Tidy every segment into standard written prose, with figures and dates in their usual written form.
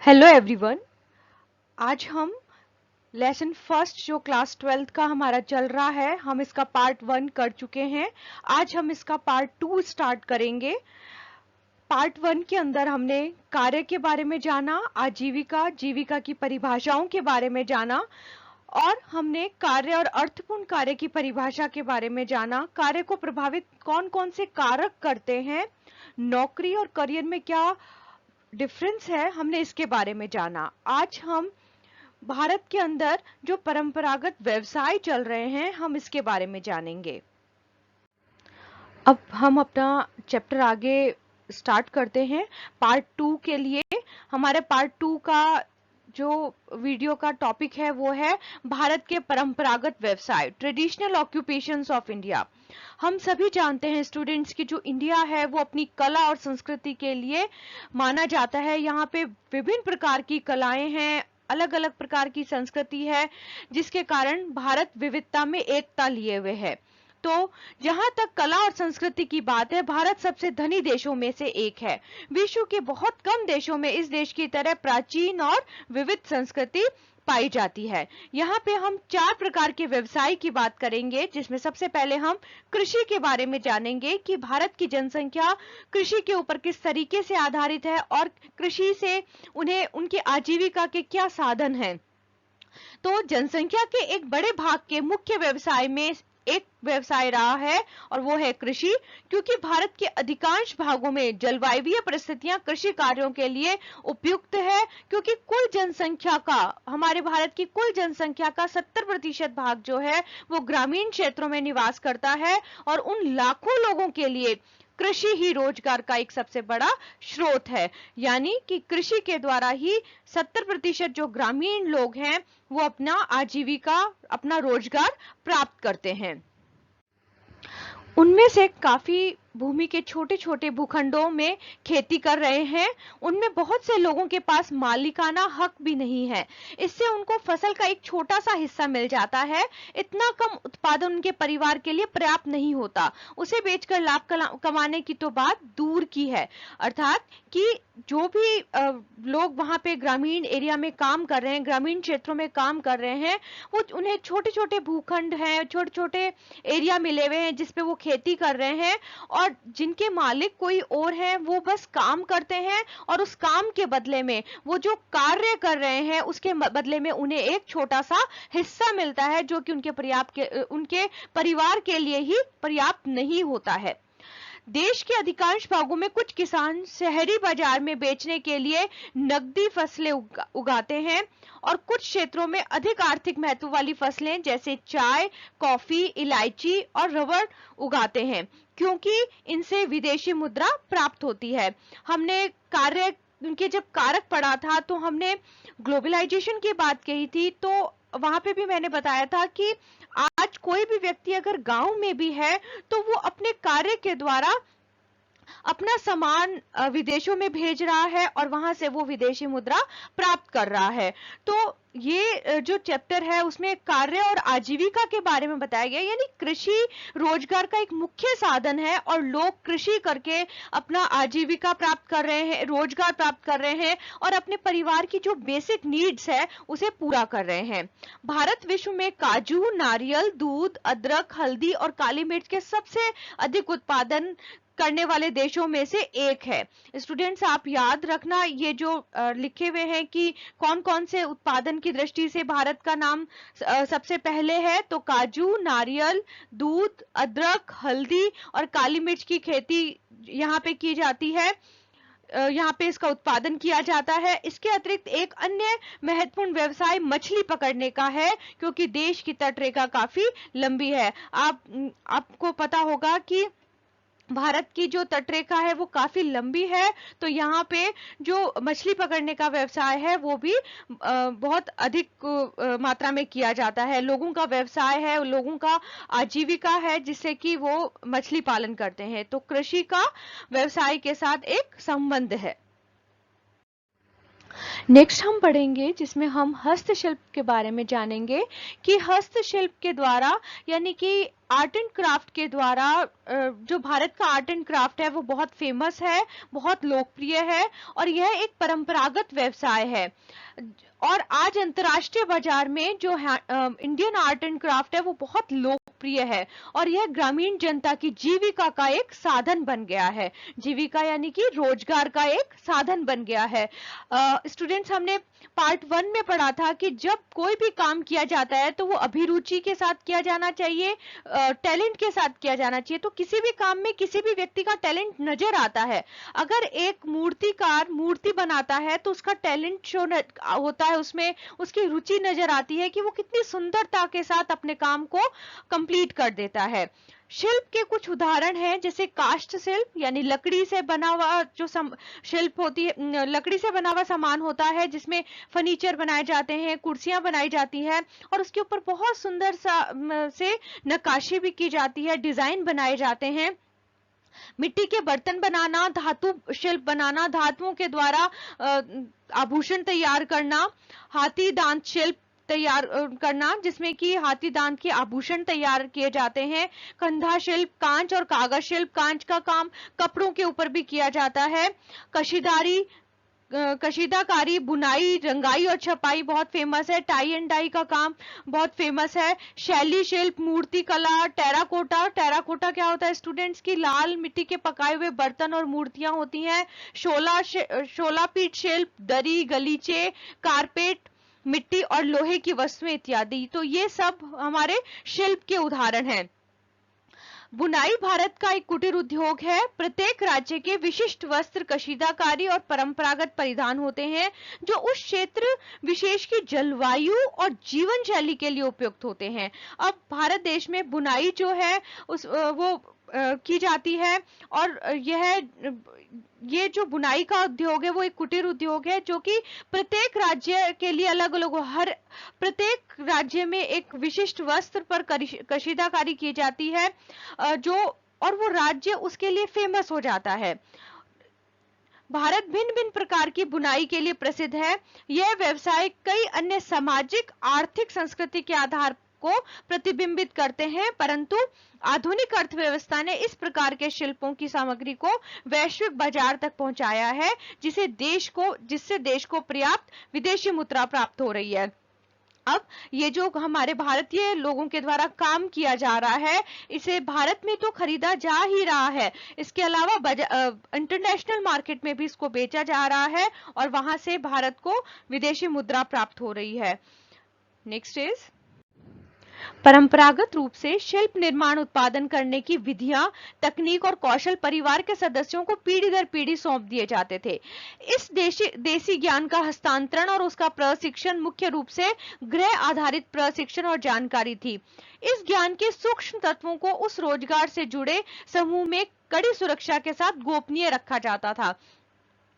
Hello everyone. आज हम lesson first जो क्लास 12th का हमारा चल रहा है, हम इसका पार्ट 1 कर चुके हैं। आज हम इसका पार्ट 2 स्टार्ट करेंगे। पार्ट 1 के अंदर हमने कार्य के बारे में जाना, आजीविका, जीविका की परिभाषाओं के बारे में जाना और हमने कार्य और अर्थपूर्ण कार्य की परिभाषा के बारे में जाना। कार्य को प्रभावित कौन कौन से कारक करते हैं, नौकरी और करियर में क्या डिफरेंस है, हमने इसके बारे में जाना। आज हम भारत के अंदर जो परंपरागत व्यवसाय चल रहे हैं, हम इसके बारे में जानेंगे। अब हम अपना चैप्टर आगे स्टार्ट करते हैं। पार्ट 2 के लिए हमारे पार्ट 2 का जो वीडियो का टॉपिक है वो है भारत के परंपरागत व्यवसाय, ट्रेडिशनल ऑक्यूपेशंस ऑफ इंडिया। हम सभी जानते हैं स्टूडेंट्स की जो इंडिया है वो अपनी कला और संस्कृति के लिए माना जाता है। यहाँ पे विभिन्न प्रकार की कलाएं हैं, अलग अलग प्रकार की संस्कृति है, जिसके कारण भारत विविधता में एकता लिए हुए है। तो जहां तक कला और संस्कृति की बात है, भारत सबसे धनी देशों में से एक है। विश्व के बहुत कम देशों में इस देश की तरह प्राचीन और विविध संस्कृति पाई जाती है। यहाँ पे हम 4 प्रकार के व्यवसाय की बात करेंगे, जिसमें सबसे पहले हम कृषि के बारे में जानेंगे कि भारत की जनसंख्या कृषि के ऊपर किस तरीके से आधारित है और कृषि से उन्हें उनकी आजीविका के क्या साधन हैं। तो जनसंख्या के एक बड़े भाग के मुख्य व्यवसाय में एक व्यवसाय रहा है और वो है कृषि, क्योंकि भारत के अधिकांश भागों में जलवायु परिस्थितियां कृषि कार्यों के लिए उपयुक्त है। क्योंकि कुल जनसंख्या का, हमारे भारत की कुल जनसंख्या का 70% भाग जो है वो ग्रामीण क्षेत्रों में निवास करता है और उन लाखों लोगों के लिए कृषि ही रोजगार का एक सबसे बड़ा स्रोत है। यानी कि कृषि के द्वारा ही 70% जो ग्रामीण लोग हैं वो अपना आजीविका, अपना रोजगार प्राप्त करते हैं। उनमें से काफी भूमि के छोटे छोटे भूखंडों में खेती कर रहे हैं। उनमें बहुत से लोगों के पास मालिकाना हक भी नहीं है। इससे उनको फसल का एक छोटा सा हिस्सा मिल जाता है। इतना कम उत्पादन उनके परिवार के लिए पर्याप्त नहीं होता। उसे बेचकर लाभ कमाने की तो बात दूर की है। अर्थात कि जो भी लोग वहां पे ग्रामीण एरिया में काम कर रहे हैं, ग्रामीण क्षेत्रों में काम कर रहे हैं, वो उन्हें छोटे छोटे भूखंड हैं, छोटे छोटे एरिया मिले हुए हैं जिसपे वो खेती कर रहे हैं और जिनके मालिक कोई और हैं, वो बस काम करते हैं और उस काम के बदले में, वो जो कार्य कर रहे हैं उसके बदले में उन्हें एक छोटा सा हिस्सा मिलता है, जो कि उनके परिवार के लिए ही पर्याप्त नहीं होता है। देश के अधिकांश भागों में कुछ किसान शहरी बाजार में बेचने के लिए नकदी फसलें उगाते हैं और कुछ क्षेत्रों में अधिक आर्थिक महत्व वाली फसलें जैसे चाय, कॉफी, इलायची और रबर उगाते हैं, क्योंकि इनसे विदेशी मुद्रा प्राप्त होती है। हमने कार्य उनके जब कारक पढ़ा था तो हमने ग्लोबलाइजेशन की बात कही थी, तो वहां पे भी मैंने बताया था कि आज कोई भी व्यक्ति अगर गांव में भी है तो वो अपने कार्य के द्वारा अपना सामान विदेशों में भेज रहा है और वहां से वो विदेशी मुद्रा प्राप्त कर रहा है। तो ये जो चैप्टर है उसमें कार्य और आजीविका के बारे में बताया गया, यानी कृषि रोजगार का एक मुख्य साधन है और लोग कृषि करके अपना आजीविका प्राप्त कर रहे हैं, रोजगार प्राप्त कर रहे हैं और अपने परिवार की जो बेसिक नीड्स है उसे पूरा कर रहे हैं। भारत विश्व में काजू, नारियल, दूध, अदरक, हल्दी और काली मिर्च के सबसे अधिक उत्पादन करने वाले देशों में से एक है। स्टूडेंट्स, आप याद रखना, ये जो लिखे हुए हैं कि कौन कौन से उत्पादन की दृष्टि से भारत का नाम सबसे पहले है, तो काजू, नारियल, दूध, अदरक, हल्दी और काली मिर्च की खेती यहाँ पे की जाती है। यहाँ पे इसका उत्पादन किया जाता है। इसके अतिरिक्त एक अन्य महत्वपूर्ण व्यवसाय मछली पकड़ने का है, क्योंकि देश की तटरेखा काफी लंबी है। आपको पता होगा कि भारत की जो तटरेखा है वो काफी लंबी है, तो यहाँ पे जो मछली पकड़ने का व्यवसाय है वो भी बहुत अधिक मात्रा में किया जाता है। लोगों का व्यवसाय है, लोगों का आजीविका है, जिससे कि वो मछली पालन करते हैं। तो कृषि का व्यवसाय के साथ एक संबंध है। नेक्स्ट हम पढ़ेंगे जिसमें हम हस्तशिल्प के बारे में जानेंगे कि हस्तशिल्प के द्वारा, यानी कि आर्ट एंड क्राफ्ट के द्वारा जो भारत का आर्ट एंड क्राफ्ट है वो बहुत फेमस है, बहुत लोकप्रिय है और यह एक परंपरागत व्यवसाय है। और आज अंतर्राष्ट्रीय बाजार में जो इंडियन आर्ट एंड क्राफ्ट है वो बहुत लोकप्रिय है और यह ग्रामीण जनता की जीविका का एक साधन बन गया है। जीविका यानी कि रोजगार का एक साधन बन गया है। स्टूडेंट्स, हमने पार्ट 1 में पढ़ा था कि जब कोई भी काम किया जाता है तो वो अभिरुचि के साथ किया जाना चाहिए, टैलेंट के साथ किया जाना चाहिए। तो किसी भी काम में किसी भी व्यक्ति का टैलेंट नजर आता है। अगर एक मूर्तिकार मूर्ति बनाता है तो उसका टैलेंट शो होता है, उसमें उसकी रुचि नजर आती है कि वो कितनी सुंदरता के साथ अपने काम को कंप्लीट कर देता है। शिल्प के कुछ उदाहरण हैं, जैसे काष्ठ शिल्प यानी लकड़ी से बना हुआ जो शिल्प होती है, लकड़ी से बना हुआ सामान होता है जिसमें फर्नीचर बनाए जाते हैं, कुर्सियां बनाई जाती है और उसके ऊपर बहुत सुंदर से नक्काशी भी की जाती है, डिजाइन बनाए जाते हैं। मिट्टी के बर्तन बनाना, धातु शिल्प बनाना, धातुओं के द्वारा आभूषण तैयार करना, हाथी दांत शिल्प तैयार करना जिसमें कि हाथी दांत के आभूषण तैयार किए जाते हैं। कंधा शिल्प, कांच और कागज शिल्प, कांच का काम कपड़ों के ऊपर भी किया जाता है। कशीदाकारी, बुनाई, रंगाई और छपाई बहुत फेमस है। टाई एंड डाई का काम बहुत फेमस है। शैली शिल्प, मूर्ति कला, टेराकोटा। टेराकोटा क्या होता है स्टूडेंट्स? की लाल मिट्टी के पकाए हुए बर्तन और मूर्तियां होती हैं। शोला पीठ शिल्प, दरी, गलीचे, कारपेट, मिट्टी और लोहे की वस्तुएं इत्यादि। तो ये सब हमारे शिल्प के उदाहरण हैं। बुनाई भारत का एक कुटीर उद्योग है। प्रत्येक राज्य के विशिष्ट वस्त्र, कशीदाकारी और परंपरागत परिधान होते हैं जो उस क्षेत्र विशेष की जलवायु और जीवन शैली के लिए उपयुक्त होते हैं। अब भारत देश में बुनाई जो है वो की जाती है और ये जो बुनाई का उद्योग है वो एक कुटीर उद्योग है जो कि प्रत्येक राज्य के लिए अलग अलग, हर प्रत्येक राज्य में एक विशिष्ट वस्त्र पर कशीदाकारी की जाती है जो, और वो राज्य उसके लिए फेमस हो जाता है। भारत भिन्न भिन्न प्रकार की बुनाई के लिए प्रसिद्ध है। यह व्यवसाय कई अन्य सामाजिक, आर्थिक, संस्कृति के आधार को प्रतिबिंबित करते हैं, परंतु आधुनिक अर्थव्यवस्था ने इस प्रकार के शिल्पों की सामग्री को वैश्विक बाजार तक पहुंचाया है, जिससे देश को पर्याप्त विदेशी मुद्रा प्राप्त हो रही है। अब ये जो हमारे भारतीय लोगों के द्वारा काम किया जा रहा है, इसे भारत में तो खरीदा जा ही रहा है, इसके अलावा इंटरनेशनल मार्केट में भी इसको बेचा जा रहा है और वहां से भारत को विदेशी मुद्रा प्राप्त हो रही है। नेक्स्ट इज परंपरागत रूप से शिल्प निर्माण उत्पादन करने की विधियां, तकनीक और कौशल परिवार के सदस्यों को पीढ़ी दर पीढ़ी सौंप दिए जाते थे। इस देसी ज्ञान का हस्तांतरण और उसका प्रशिक्षण मुख्य रूप से गृह आधारित प्रशिक्षण और जानकारी थी। इस ज्ञान के सूक्ष्म तत्वों को उस रोजगार से जुड़े समूह में कड़ी सुरक्षा के साथ गोपनीय रखा जाता था।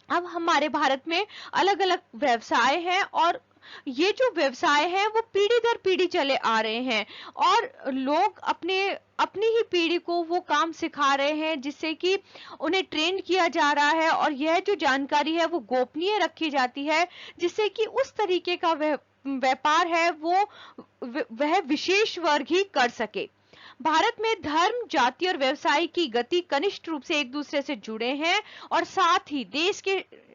अब हमारे भारत में अलग अलग व्यवसाय हैं और ये जो व्यवसाय है वो पीढ़ी दर पीढ़ी चले आ रहे हैं और लोग अपनी ही पीढ़ी को वो काम सिखा रहे हैं, जिससे कि उन्हें ट्रेन किया जा रहा है और यह जो जानकारी है वो गोपनीय रखी जाती है, जिससे कि उस तरीके का व्यापार है वह विशेष वर्ग ही कर सके। भारत में धर्म, जाति और व्यवसाय की गति कनिष्ठ रूप से एक दूसरे से जुड़े हैं और साथ ही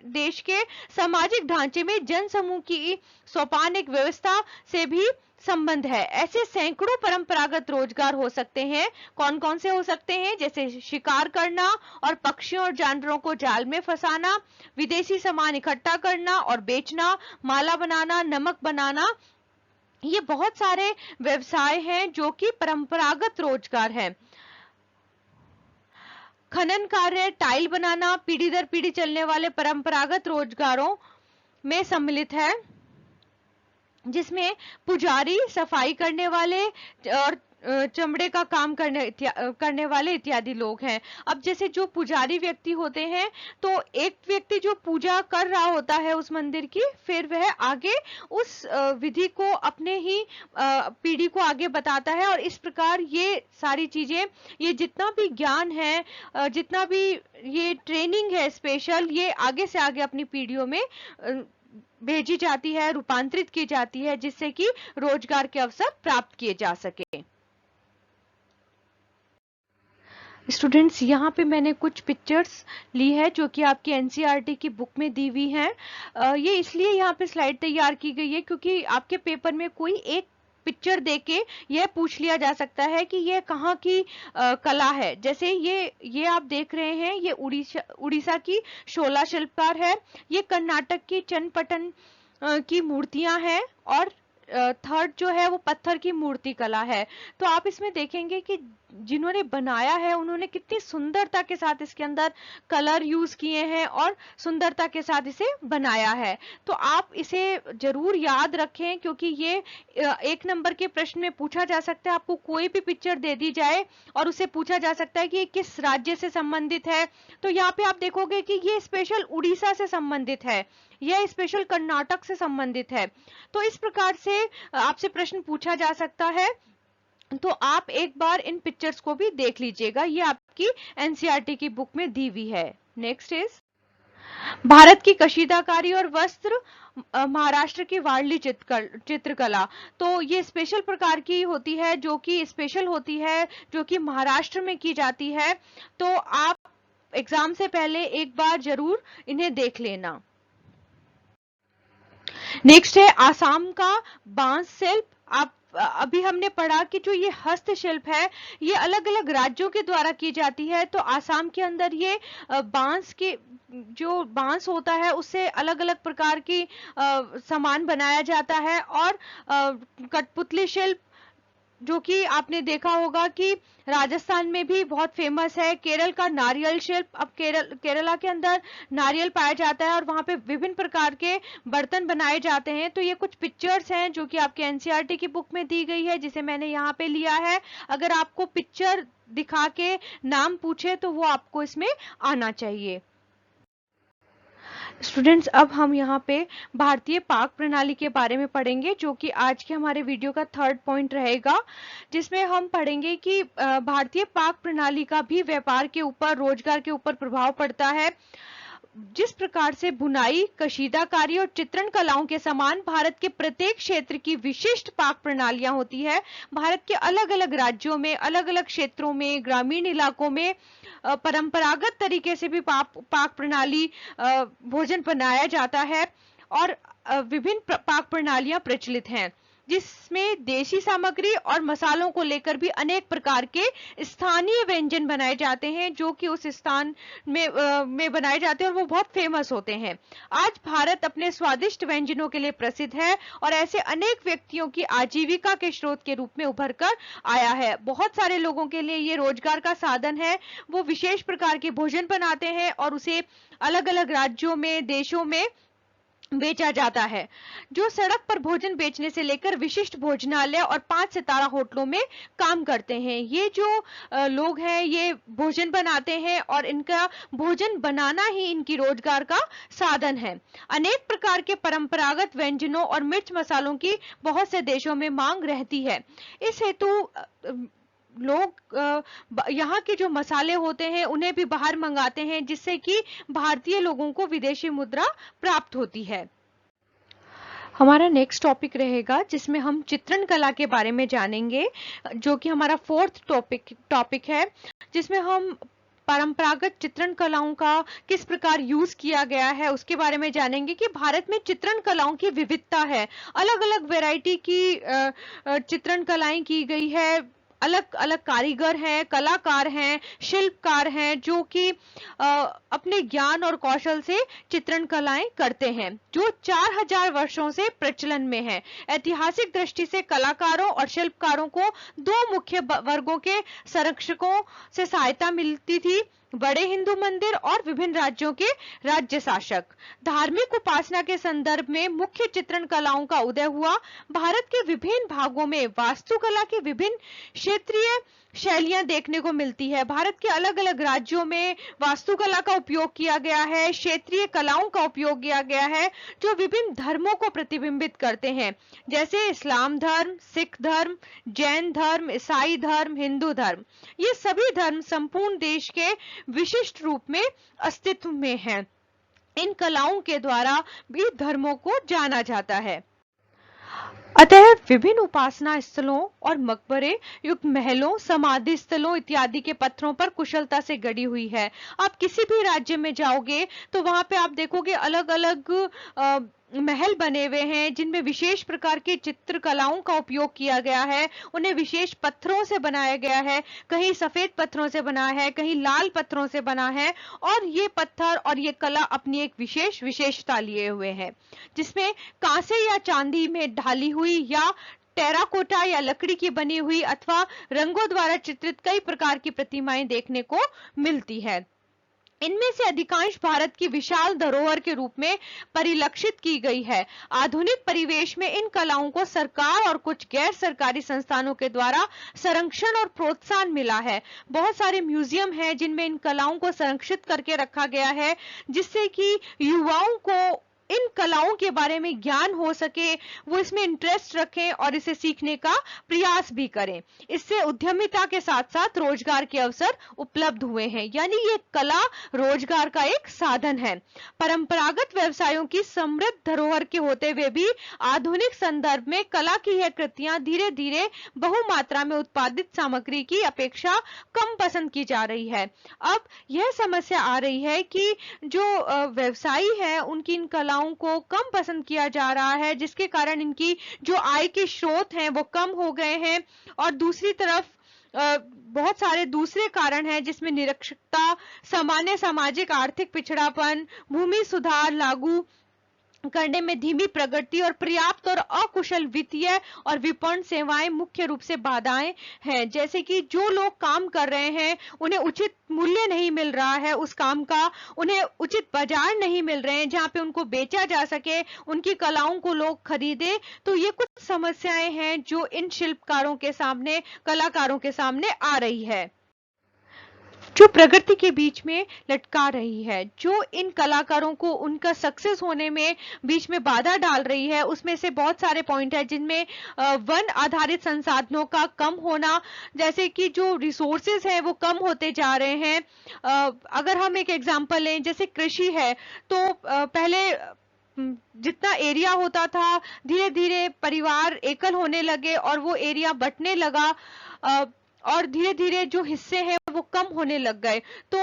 देश के सामाजिक ढांचे में जनसमूह की सोपानिक व्यवस्था से भी संबंध है। ऐसे सैकड़ों परंपरागत रोजगार हो सकते हैं। कौन कौन से हो सकते हैं? जैसे शिकार करना और पक्षियों और जानवरों को जाल में फंसाना, विदेशी सामान इकट्ठा करना और बेचना, माला बनाना, नमक बनाना। ये बहुत सारे व्यवसाय हैं जो कि परंपरागत रोजगार है। खनन कार्य, टाइल बनाना पीढ़ी दर पीढ़ी चलने वाले परंपरागत रोजगारों में सम्मिलित है, जिसमें पुजारी, सफाई करने वाले और चमड़े का काम करने वाले इत्यादि लोग हैं। अब जैसे जो पुजारी व्यक्ति होते हैं, तो एक व्यक्ति जो पूजा कर रहा होता है उस मंदिर की, फिर वह आगे उस विधि को अपने ही पीढ़ी को आगे बताता है और इस प्रकार ये सारी चीजें, ये जितना भी ज्ञान है, जितना भी ये ट्रेनिंग है स्पेशल, ये आगे से आगे अपनी पीढ़ियों में भेजी जाती है, रूपांतरित की जाती है, जिससे कि रोजगार के अवसर प्राप्त किए जा सके। स्टूडेंट्स, यहाँ पे मैंने कुछ पिक्चर्स ली है जो कि आपकी एनसीईआरटी की बुक में दी हुई हैं। ये इसलिए यहाँ पे स्लाइड तैयार की गई है क्योंकि आपके पेपर में कोई एक पिक्चर देके यह पूछ लिया जा सकता है कि यह कहाँ की कला है। जैसे ये आप देख रहे हैं, ये उड़ीसा की शोला शिल्पकार है। ये कर्नाटक की चन्नपट्टन की मूर्तियां हैं और थर्ड जो है वो पत्थर की मूर्ति कला है। तो आप इसमें देखेंगे कि जिन्होंने बनाया है उन्होंने कितनी सुंदरता के साथ इसके अंदर कलर यूज किए हैं और सुंदरता के साथ इसे बनाया है। तो आप इसे जरूर याद रखें क्योंकि ये एक नंबर के प्रश्न में पूछा जा सकता है। आपको कोई भी पिक्चर दे दी जाए और उसे पूछा जा सकता है कि ये किस राज्य से संबंधित है, तो यहाँ पे आप देखोगे कि ये स्पेशल उड़ीसा से संबंधित है, यह स्पेशल कर्नाटक से संबंधित है। तो इस प्रकार से आपसे प्रश्न पूछा जा सकता है। तो आप एक बार इन पिक्चर्स को भी देख लीजिएगा, ये आपकी एनसीईआरटी की बुक में दी हुई है। नेक्स्ट इज भारत की कशीदाकारी और वस्त्र, महाराष्ट्र की वारली चित्रकला। तो ये स्पेशल प्रकार की होती है, जो कि स्पेशल होती है, जो कि महाराष्ट्र में की जाती है। तो आप एग्जाम से पहले एक बार जरूर इन्हें देख लेना। नेक्स्ट है आसाम का बांस शिल्प। आप अभी हमने पढ़ा कि जो ये हस्तशिल्प है ये अलग अलग राज्यों के द्वारा की जाती है। तो आसाम के अंदर ये बांस के जो बांस होता है उससे अलग अलग प्रकार की सामान बनाया जाता है। और कठपुतली शिल्प जो कि आपने देखा होगा कि राजस्थान में भी बहुत फेमस है। केरल का नारियल शिल्प, अब केरला के अंदर नारियल पाया जाता है और वहां पे विभिन्न प्रकार के बर्तन बनाए जाते हैं। तो ये कुछ पिक्चर्स हैं जो कि आपके एनसीईआरटी की बुक में दी गई है, जिसे मैंने यहाँ पे लिया है। अगर आपको पिक्चर दिखा के नाम पूछे तो वो आपको इसमें आना चाहिए। स्टूडेंट्स, अब हम यहाँ पे भारतीय पाक प्रणाली के बारे में पढ़ेंगे, जो कि आज के हमारे वीडियो का थर्ड पॉइंट रहेगा, जिसमें हम पढ़ेंगे कि भारतीय पाक प्रणाली का भी व्यापार के ऊपर, रोजगार के ऊपर प्रभाव पड़ता है। जिस प्रकार से बुनाई, कशीदाकारी और चित्रण कलाओं के समान भारत के प्रत्येक क्षेत्र की विशिष्ट पाक प्रणालियां होती है। भारत के अलग अलग राज्यों में, अलग अलग क्षेत्रों में, ग्रामीण इलाकों में परंपरागत तरीके से भी पाक प्रणाली भोजन बनाया जाता है और विभिन्न पाक प्रणालियां प्रचलित हैं, जिसमें देशी सामग्री और मसालों को लेकर भी अनेक प्रकार के स्थानीय व्यंजन बनाए जाते हैं, जो कि उस स्थान में बनाए जाते हैं और वो बहुत फेमस होते हैं। आज भारत अपने स्वादिष्ट व्यंजनों के लिए प्रसिद्ध है और ऐसे अनेक व्यक्तियों की आजीविका के स्रोत के रूप में उभर कर आया है। बहुत सारे लोगों के लिए ये रोजगार का साधन है। वो विशेष प्रकार के भोजन बनाते हैं और उसे अलग अलग राज्यों में, देशों में बेचा जाता है। जो सड़क पर भोजन बेचने से लेकर विशिष्ट भोजनालय और 5 सितारा होटलों में काम करते हैं। ये जो लोग हैं ये भोजन बनाते हैं और इनका भोजन बनाना ही इनकी रोजगार का साधन है। अनेक प्रकार के परंपरागत व्यंजनों और मिर्च मसालों की बहुत से देशों में मांग रहती है। इस हेतु लोग यहाँ के जो मसाले होते हैं उन्हें भी बाहर मंगाते हैं, जिससे कि भारतीय लोगों को विदेशी मुद्रा प्राप्त होती है। हमारा नेक्स्ट टॉपिक रहेगा जिसमें हम चित्रण कला के बारे में जानेंगे, जो कि हमारा फोर्थ टॉपिक है, जिसमें हम परंपरागत चित्रण कलाओं का किस प्रकार यूज किया गया है उसके बारे में जानेंगे कि भारत में चित्रण कलाओं की विविधता है। अलग अलग वैरायटी की चित्रण कलाएं की गई है। अलग अलग कारीगर हैं, कलाकार हैं, शिल्पकार हैं, जो कि अपने ज्ञान और कौशल से चित्रण कलाएं करते हैं, जो 4000 वर्षों से प्रचलन में है। ऐतिहासिक दृष्टि से कलाकारों और शिल्पकारों को दो मुख्य वर्गों के संरक्षकों से सहायता मिलती थी, बड़े हिंदू मंदिर और विभिन्न राज्यों के राज्य शासक। धार्मिक उपासना के संदर्भ में मुख्य चित्रण कलाओं का उदय हुआ। भारत के विभिन्न भागों में वास्तुकला की विभिन्न क्षेत्रीय शैलियां देखने को मिलती है। भारत के अलग अलग राज्यों में वास्तुकला का उपयोग किया गया है, क्षेत्रीय कलाओं का उपयोग किया गया है, जो विभिन्न धर्मों को प्रतिबिंबित करते हैं, जैसे इस्लाम धर्म, सिख धर्म, जैन धर्म, ईसाई धर्म, हिंदू धर्म। ये सभी धर्म संपूर्ण देश के विशिष्ट रूप में अस्तित्व में हैं। इन कलाओं के द्वारा भी धर्मों को जाना जाता है। अतः विभिन्न उपासना स्थलों और मकबरे युक्त महलों, समाधि स्थलों इत्यादि के पत्थरों पर कुशलता से गढ़ी हुई है। आप किसी भी राज्य में जाओगे तो वहां पे आप देखोगे अलग अलग महल बने हुए हैं जिनमें विशेष प्रकार की चित्रकलाओं का उपयोग किया गया है। उन्हें विशेष पत्थरों से बनाया गया है, कहीं सफेद पत्थरों से बना है, कहीं लाल पत्थरों से बना है, और ये पत्थर और ये कला अपनी एक विशेषता लिए हुए है, जिसमें कांसे या चांदी में ढाली हुई या टेराकोटा या लकड़ी की बनी हुई अथवा रंगों द्वारा चित्रित कई प्रकार की प्रतिमाएं देखने को मिलती है। इनमें से अधिकांश भारत की विशाल धरोहर के रूप में परिलक्षित की गई है। आधुनिक परिवेश में इन कलाओं को सरकार और कुछ गैर सरकारी संस्थानों के द्वारा संरक्षण और प्रोत्साहन मिला है। बहुत सारे म्यूजियम हैं जिनमें इन कलाओं को संरक्षित करके रखा गया है, जिससे कि युवाओं को इन कलाओं के बारे में ज्ञान हो सके, वो इसमें इंटरेस्ट रखें और इसे सीखने का प्रयास भी करें। इससे उद्यमिता के साथ साथ रोजगार के अवसर उपलब्ध हुए हैं, यानी ये कला रोजगार का एक साधन है। परंपरागत व्यवसायों की समृद्ध धरोहर के होते हुए भी आधुनिक संदर्भ में कला की यह कृतियां धीरे धीरे बहुमात्रा में उत्पादित सामग्री की अपेक्षा कम पसंद की जा रही है। अब यह समस्या आ रही है कि जो व्यवसायी है उनकी इन कलाओं को कम पसंद किया जा रहा है, जिसके कारण इनकी जो आय के स्रोत हैं वो कम हो गए हैं, और दूसरी तरफ बहुत सारे दूसरे कारण हैं जिसमें निरक्षरता, सामान्य सामाजिक आर्थिक पिछड़ापन, भूमि सुधार लागू करने में धीमी प्रगति और पर्याप्त और अकुशल वित्तीय और विपणन सेवाएं मुख्य रूप से बाधाएं हैं। जैसे कि जो लोग काम कर रहे हैं उन्हें उचित मूल्य नहीं मिल रहा है उस काम का, उन्हें उचित बाजार नहीं मिल रहे हैं जहां पे उनको बेचा जा सके, उनकी कलाओं को लोग खरीदे। तो ये कुछ समस्याएं हैं जो इन शिल्पकारों के सामने, कलाकारों के सामने आ रही है, जो प्रगति के बीच में लटका रही है, जो इन कलाकारों को उनका सक्सेस होने में बीच में बाधा डाल रही है। उसमें से बहुत सारे पॉइंट है जिनमें वन आधारित संसाधनों का कम होना, जैसे कि जो रिसोर्सेज हैं वो कम होते जा रहे हैं। अगर हम एक एग्जांपल लें, जैसे कृषि है, तो पहले जितना एरिया होता था, धीरे धीरे परिवार एकल होने लगे और वो एरिया बंटने लगा, और धीरे धीरे जो हिस्से हैं वो कम होने लग गए। तो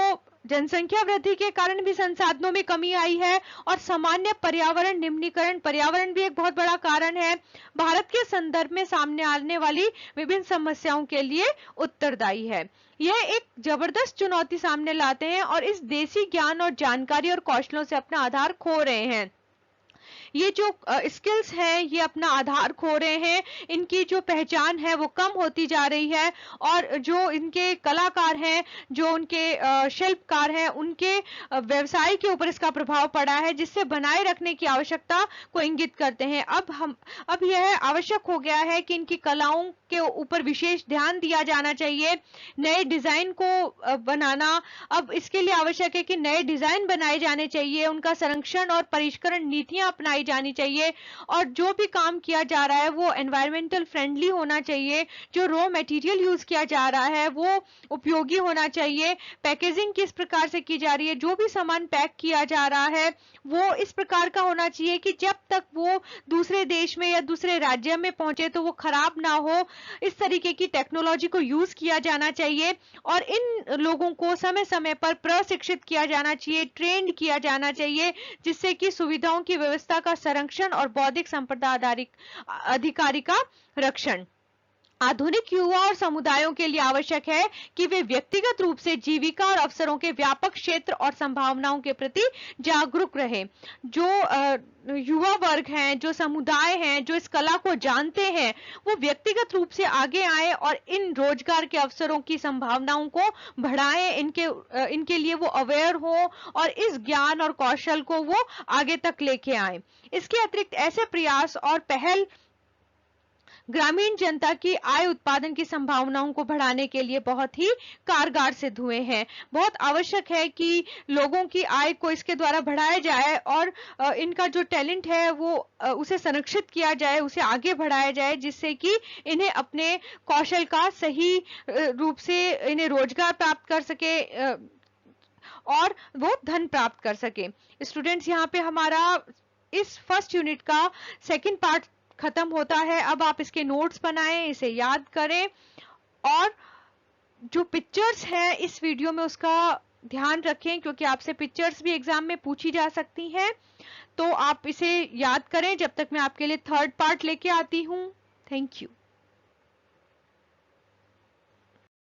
जनसंख्या वृद्धि के कारण भी संसाधनों में कमी आई है, और सामान्य पर्यावरण निम्नीकरण, पर्यावरण भी एक बहुत बड़ा कारण है, भारत के संदर्भ में सामने आने वाली विभिन्न समस्याओं के लिए उत्तरदायी है। यह एक जबरदस्त चुनौती सामने लाते हैं और इस देसी ज्ञान और जानकारी और कौशलों से अपना आधार खो रहे हैं। ये जो स्किल्स हैं ये अपना आधार खो रहे हैं, इनकी जो पहचान है वो कम होती जा रही है, और जो इनके कलाकार हैं, जो उनके शिल्पकार हैं, उनके व्यवसाय के ऊपर इसका प्रभाव पड़ा है, जिससे बनाए रखने की आवश्यकता को इंगित करते हैं। अब यह आवश्यक हो गया है कि इनकी कलाओं के ऊपर विशेष ध्यान दिया जाना चाहिए, नए डिजाइन को बनाना। अब इसके लिए आवश्यक है कि नए डिजाइन बनाए जाने चाहिए, उनका संरक्षण और परिष्करण नीतियां अपनाई जानी चाहिए, और जो भी काम किया जा रहा है वो एनवायरमेंटल फ्रेंडली होना चाहिए, जो रॉ मटेरियल यूज किया जा रहा है वो उपयोगी होना चाहिए, पैकेजिंग किस प्रकार से की जा रही है, जो भी सामान पैक किया जा रहा है वो इस प्रकार का होना चाहिए कि जब तक वो दूसरे देश में या दूसरे राज्य में पहुंचे तो वो खराब ना हो। इस तरीके की टेक्नोलॉजी को यूज किया जाना चाहिए, और इन लोगों को समय समय पर प्रशिक्षित किया जाना चाहिए, ट्रेंड किया जाना चाहिए, जिससे कि सुविधाओं की व्यवस्था का संरक्षण और बौद्धिक संपदा अधिकारी का रक्षण। आधुनिक युवा और समुदायों के लिए आवश्यक है कि वे व्यक्तिगत रूप से जीविका और अवसरों के व्यापक क्षेत्र और संभावनाओं के प्रति जागरूक रहें। जो युवा वर्ग हैं, जो समुदाय हैं, जो इस कला को जानते हैं, वो व्यक्तिगत रूप से आगे आए और इन रोजगार के अवसरों की संभावनाओं को बढ़ाएं, इनके लिए वो अवेयर हो और इस ज्ञान और कौशल को वो आगे तक लेके आए। इसके अतिरिक्त ऐसे प्रयास और पहल ग्रामीण जनता की आय उत्पादन की संभावनाओं को बढ़ाने के लिए बहुत ही कारगर सिद्ध हुए हैं। बहुत आवश्यक है कि लोगों की आय को इसके द्वारा बढ़ाया जाए, और इनका जो टैलेंट है वो उसे संरक्षित किया जाए, उसे आगे बढ़ाया जाए, जिससे कि इन्हें अपने कौशल का सही रूप से इन्हें रोजगार प्राप्त कर सके और वो धन प्राप्त कर सके। स्टूडेंट्स, यहाँ पे हमारा इस फर्स्ट यूनिट का सेकंड पार्ट खत्म होता है। अब आप इसके नोट्स बनाएं, इसे याद करें, और जो पिक्चर्स हैं इस वीडियो में उसका ध्यान रखें, क्योंकि आपसे पिक्चर्स भी एग्जाम में पूछी जा सकती हैं। तो आप इसे याद करें जब तक मैं आपके लिए थर्ड पार्ट लेके आती हूँ। Thank you.